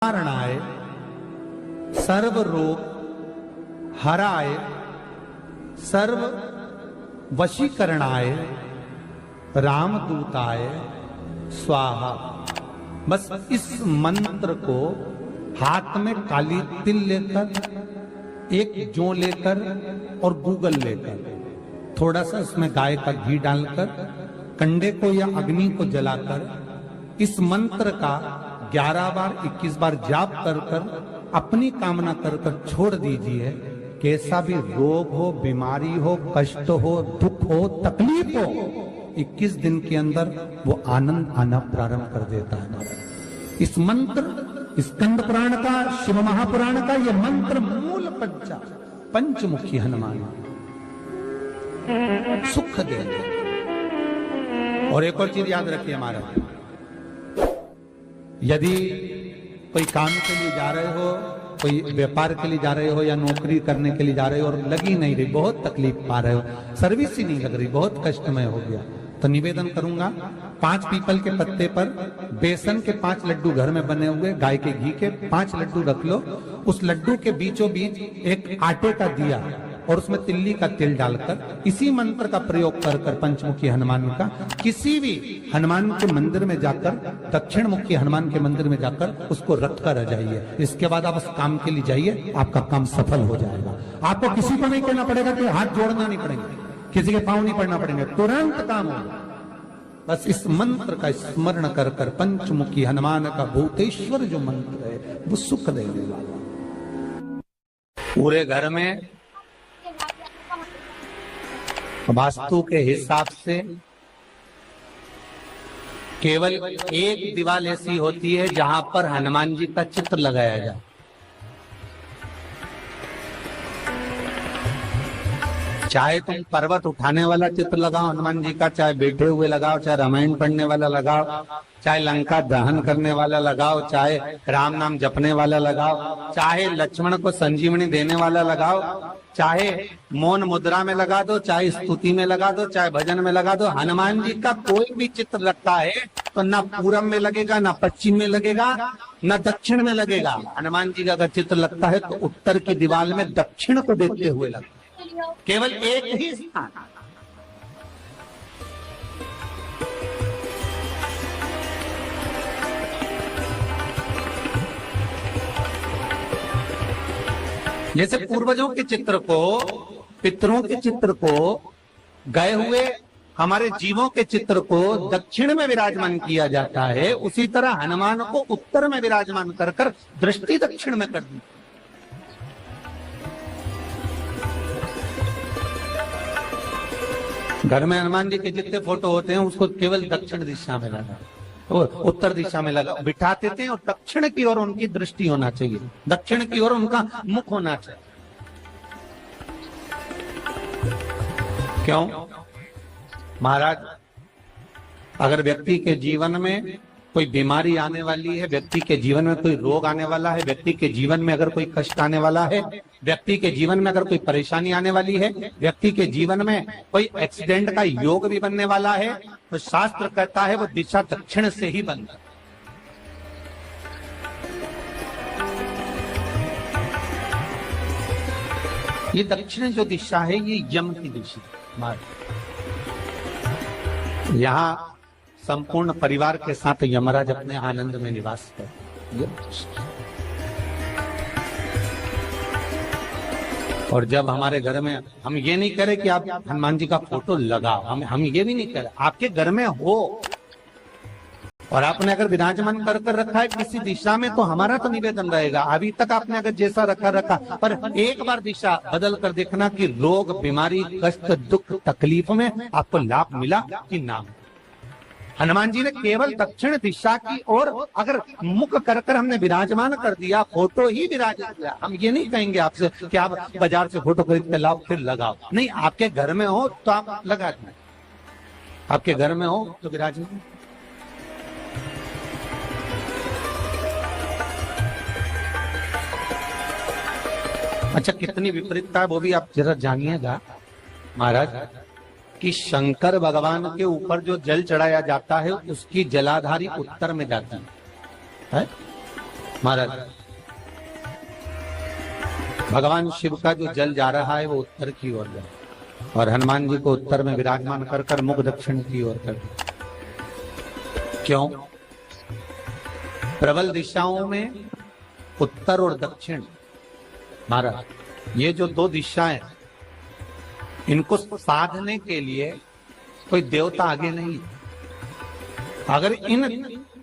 निवारणाय सर्व रोग हराय सर्व वशीकरणाय रामदूताय स्वाहा। बस इस मंत्र को हाथ में काली तिल लेकर, एक जौ लेकर और गूगल लेकर, थोड़ा सा इसमें गाय का घी डालकर, कंडे को या अग्नि को जलाकर इस मंत्र का 11 बार 21 बार जाप कर कर अपनी कामना कर कर छोड़ दीजिए। कैसा भी रोग हो, बीमारी हो, कष्ट हो, दुख हो, तकलीफ हो, 21 दिन के अंदर वो आनंद आना प्रारंभ कर देता है। इस मंत्र, स्कंद पुराण का, शिव महापुराण का ये मंत्र मूल पंचमुखी हनुमान सुख दे। और एक और चीज याद रखिए हमारा, यदि कोई काम के लिए जा रहे हो, कोई व्यापार के लिए जा रहे हो या नौकरी करने के लिए जा रहे हो और लगी नहीं रही, बहुत तकलीफ पा रहे हो, सर्विस ही नहीं लग रही, बहुत कष्टमय हो गया, तो निवेदन करूंगा 5 पीपल के पत्ते पर बेसन के 5 लड्डू घर में बने हुए, गाय के घी के 5 लड्डू रख लो। उस लड्डू के बीचों बीच एक आटे का दिया और उसमें तिल्ली का तिल डालकर इसी मंत्र का प्रयोग कर कर पंचमुखी हनुमान का किसी भी हनुमान के मंदिर में जाकर, दक्षिण मुखी हनुमान के मंदिर में जाकर उसको रख कर आ जाइए। इसके बाद आप उस काम के लिए जाइए, आपका काम सफल हो जाएगा। आपको किसी को नहीं कहना पड़ेगा कि हाथ जोड़ना नहीं पड़ेंगे, किसी के पांव नहीं पड़ना पड़ेंगे, तुरंत काम होगा। बस इस मंत्र का स्मरण कर कर पंचमुखी हनुमान का भूतेश्वर जो मंत्र है वो सुख देने वाला। पूरे घर में वास्तु के हिसाब से केवल एक दीवार ऐसी होती है जहां पर हनुमान जी का चित्र लगाया जाए। चाहे तुम पर्वत उठाने वाला चित्र लगाओ हनुमान जी का, चाहे बैठे हुए लगाओ, चाहे रामायण पढ़ने वाला लगाओ, चाहे लंका दहन करने वाला लगाओ, चाहे राम नाम जपने वाला लगाओ, चाहे लक्ष्मण को संजीवनी देने वाला लगाओ, चाहे मौन मुद्रा में लगा दो, चाहे स्तुति में लगा दो, चाहे भजन में लगा दो। हनुमान जी का कोई भी चित्र लगता है तो ना पूरब में लगेगा, ना पश्चिम में लगेगा, ना दक्षिण में लगेगा। हनुमान जी का अगर चित्र लगता है तो उत्तर की दीवार में दक्षिण को देखते हुए लगता है, केवल एक ही स्थान। जैसे पूर्वजों के चित्र को, पितरों के चित्र को, गए हुए हमारे जीवों के चित्र को दक्षिण में विराजमान किया जाता है, उसी तरह हनुमान को उत्तर में विराजमान कर कर दृष्टि दक्षिण में कर दी। घर में हनुमान जी के जितने फोटो होते हैं उसको केवल दक्षिण दिशा में लगा, उत्तर दिशा में लगा बिठाते थे और दक्षिण की ओर उनकी दृष्टि होना चाहिए, दक्षिण की ओर उनका मुख होना चाहिए। क्यों महाराज? अगर व्यक्ति के जीवन में कोई बीमारी आने वाली है, व्यक्ति के जीवन में कोई रोग आने वाला है, व्यक्ति के जीवन में अगर कोई कष्ट आने वाला है, व्यक्ति के जीवन में अगर कोई परेशानी आने वाली है, व्यक्ति के जीवन में कोई एक्सीडेंट का योग भी बनने वाला है, तो शास्त्र कहता है वो दिशा दक्षिण से ही बनता है। ये दक्षिण जो दिशा है ये यम की दिशा। यहाँ संपूर्ण परिवार के साथ यमराज अपने आनंद में निवास करते। और जब हमारे घर में, हम ये नहीं कह रहे कि आप हनुमान जी का फोटो लगाओ, हम ये भी नहीं कह रहे, आपके घर में हो और आपने अगर विराजमान कर कर रखा है किसी दिशा में, तो हमारा तो निवेदन रहेगा, अभी तक आपने अगर जैसा रखा, पर एक बार दिशा बदल कर देखना कि रोग, बीमारी, कष्ट, दुख, तकलीफ में आपको लाभ मिला कि ना। हनुमान जी ने केवल दक्षिण दिशा की ओर अगर मुख कर कर हमने विराजमान कर दिया, फोटो ही विराजित किया। हम ये नहीं कहेंगे आपसे कि आप बाजार से फोटो खरीद के लाओ फिर लगाओ, नहीं, आपके घर में हो तो आप लगा दें, आपके घर में हो तो विराजमान। अच्छा, कितनी विपरीतता है वो भी आप जरा जानिएगा महाराज, कि शंकर भगवान के ऊपर जो जल चढ़ाया जाता है उसकी जलाधारी उत्तर में जाती है? महाराज भगवान शिव का जो जल जा रहा है वो उत्तर की ओर जा, और हनुमान जी को उत्तर में विराजमान कर कर मुख दक्षिण की ओर कर। क्यों? प्रबल दिशाओं में उत्तर और दक्षिण, महाराज ये जो दो दिशाएं, इनको साधने के लिए कोई देवता आगे नहीं। अगर इन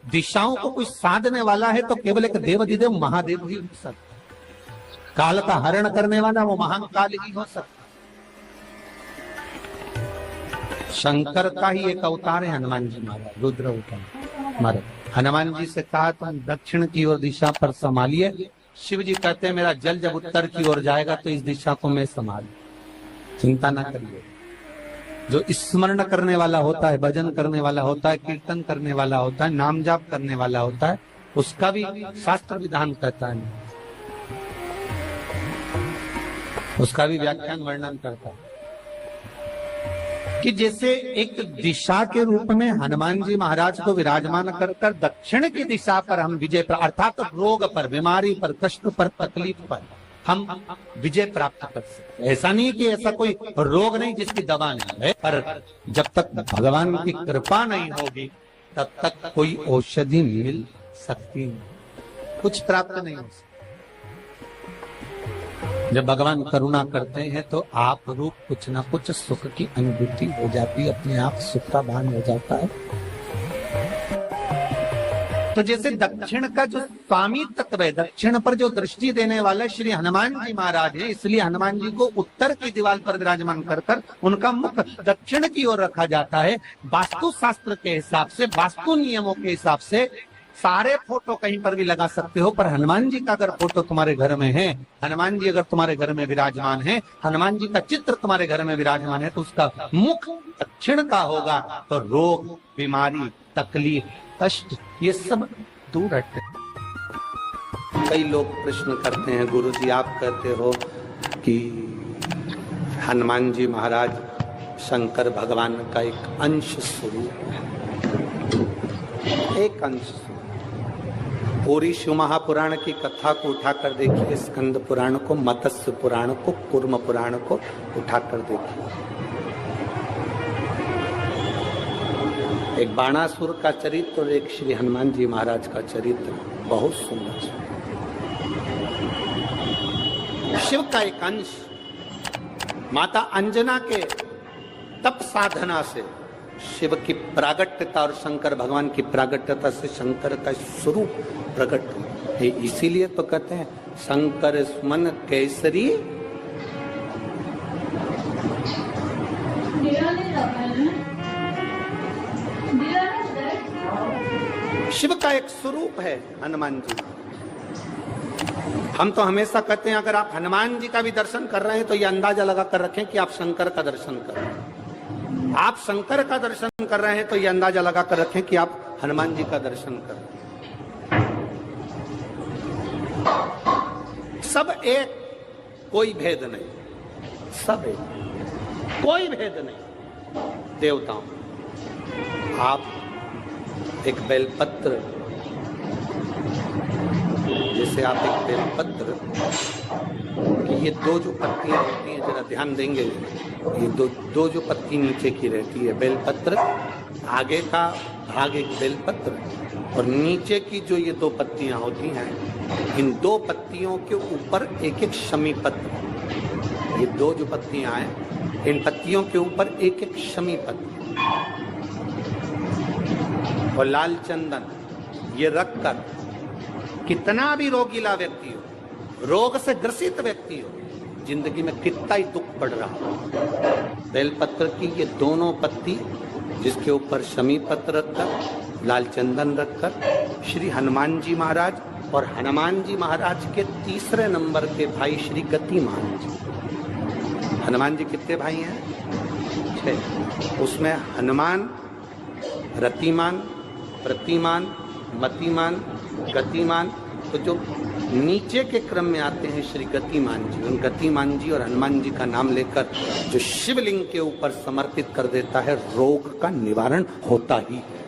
दिशाओं को कोई साधने वाला है तो केवल एक देवाधिदेव महादेव ही हो सकता। काल का हरण करने वाला वो महान काल ही हो सकता। शंकर का ही एक अवतार है हनुमान जी महाराज, रुद्र अवतार महाराज। हनुमान जी से कहा तुम दक्षिण की ओर दिशा पर संभालिए। शिव जी कहते हैं मेरा जल जब उत्तर की ओर जाएगा तो इस दिशा को मैं संभाल, चिंता ना करिए। जो स्मरण करने वाला होता है, भजन करने वाला होता है, कीर्तन करने वाला होता है, नाम जाप करने वाला होता है, उसका भी शास्त्र विधान कहता है, उसका भी व्याख्यान वर्णन करता है कि जैसे एक दिशा के रूप में हनुमान जी महाराज को विराजमान कर कर दक्षिण की दिशा पर हम विजय, अर्थात रोग पर, बीमारी पर, कष्ट पर, तकलीफ पर हम विजय प्राप्त कर सकते। ऐसा नहीं कि ऐसा कोई रोग नहीं जिसकी दवा नहीं है, पर जब तक भगवान की कृपा नहीं होगी तब तक कोई औषधि मिल सकती नहीं, कुछ प्राप्त नहीं हो सकता। जब भगवान करुणा करते हैं तो आप रूप कुछ ना कुछ सुख की अनुभूति हो जाती है, अपने आप सुख का भान हो जाता है। तो जैसे दक्षिण का जो स्वामी तत्व है, दक्षिण पर जो दृष्टि देने वाले श्री हनुमान जी महाराज है, इसलिए हनुमान जी को उत्तर की दीवार पर विराजमान कर कर उनका मुख दक्षिण की ओर रखा जाता है। वास्तु शास्त्र के हिसाब से, वास्तु नियमों के हिसाब से सारे फोटो कहीं पर भी लगा सकते हो, पर हनुमान जी का अगर फोटो तुम्हारे घर में है, हनुमान जी अगर तुम्हारे घर में विराजमान है, हनुमान जी का चित्र तुम्हारे घर में विराजमान है, तो उसका मुख दक्षिण का होगा, तो रोग, बीमारी, तकलीफ, कष्ट ये सब दूर हटते। कई लोग प्रश्न करते हैं, गुरु जी आप कहते हो कि हनुमान जी महाराज शंकर भगवान का एक अंश स्वरूप है, एक अंश। पूरी शिव महापुराण की कथा को उठाकर देखिए, स्कंद पुराण को, मत्स्य पुराण को, कूर्म पुराण को उठाकर देखिए। एक बाणासुर का चरित्र और एक श्री हनुमान जी महाराज का चरित्र बहुत सुंदर। शिव का एक अंश माता अंजना के तप साधना से शिव की प्रागट्यता और शंकर भगवान की प्रागट्यता से शंकर का स्वरूप प्रकट है। इसीलिए तो कहते हैं शंकर सुमन केसरी। शिव का एक स्वरूप है हनुमान जी। हम तो हमेशा कहते हैं अगर आप हनुमान जी का भी दर्शन कर रहे हैं तो ये अंदाजा लगा कर रखें कि आप शंकर का दर्शन कर रहे हैं। आप शंकर का दर्शन कर रहे हैं तो ये अंदाजा लगा कर रखें कि आप हनुमान जी का दर्शन कर रहे हैं। सब एक, कोई भेद नहीं, सब एक, कोई भेद नहीं। देवताओं, आप एक बेलपत्र, जैसे आप एक बेलपत्र कि ये दो जो पत्तियां होती हैं, जरा ध्यान देंगे, ये दो जो पत्ती नीचे की रहती है बेलपत्र, आगे का भाग एक बेलपत्र और नीचे की जो ये दो पत्तियां होती हैं, इन दो पत्तियों के ऊपर एक एक शमी पत्र। ये दो जो पत्तियां हैं, इन पत्तियों के ऊपर एक एक शमी पत्र और लाल चंदन ये रखकर कितना भी रोगीला व्यक्ति हो, रोग से ग्रसित व्यक्ति हो, जिंदगी में कितना ही दुख पड़ रहा हो, बेलपत्र की ये दोनों पत्ती जिसके ऊपर शमी पत्र रखकर, लाल चंदन रखकर श्री हनुमान जी महाराज और हनुमान जी महाराज के तीसरे नंबर के भाई श्री गतिमान जी। हनुमान जी कितने भाई हैं? 6। उसमें हनुमान, रतिमान, प्रतिमान, मतिमान, गतिमान, तो जो नीचे के क्रम में आते हैं श्री गतिमान जी, उन गतिमान जी और हनुमान जी का नाम लेकर जो शिवलिंग के ऊपर समर्पित कर देता है, रोग का निवारण होता ही है,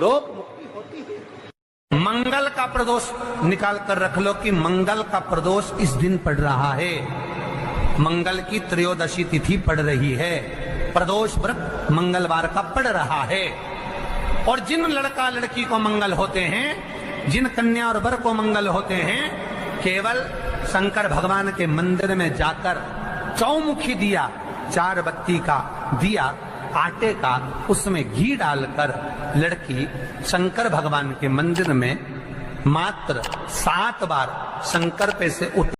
रोग मुक्ति होती है। मंगल का प्रदोष निकाल कर रख लो कि मंगल का प्रदोष इस दिन पड़ रहा है, मंगल की त्रयोदशी तिथि पड़ रही है, प्रदोष व्रत मंगलवार का पड़ रहा है। और जिन लड़का लड़की को मंगल होते हैं, जिन कन्या और वर को मंगल होते हैं, केवल शंकर भगवान के मंदिर में जाकर चौमुखी दिया, 4 बत्ती का दिया आटे का, उसमें घी डालकर लड़की शंकर भगवान के मंदिर में मात्र 7 बार शंकर पे से